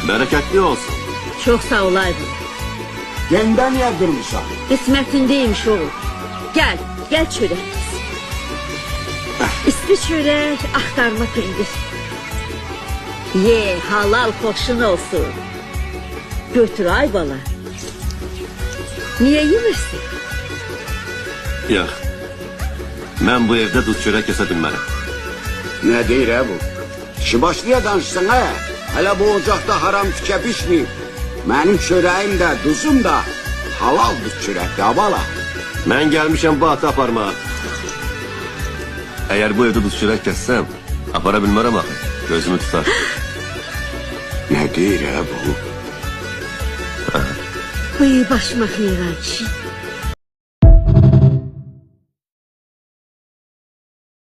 Bereketli olsun. Çok sağ olaydın. Genden yadırmışam. Kısmetindeymiş oğul. Gel, gel çörek. İspi çörek, aktarma peynir. Ye, halal hoşun olsun. Götür ay bala. Niye yemirsin? Yok. Ben bu evde duz çörek kese bilmem. Ne deyir bu? Kişi başlıya danışsın ha. Hele bu ocakta haram tüke pişmeyip. Benim çöreğim de duzum da halal duz çörekti abala. Ben gelmişim bu hata parmağa. Eğer bu evde duz çörek kessem, aparabilmem ama gözümü tutar. Ne deyir bu? Bıyı başmak yarancı.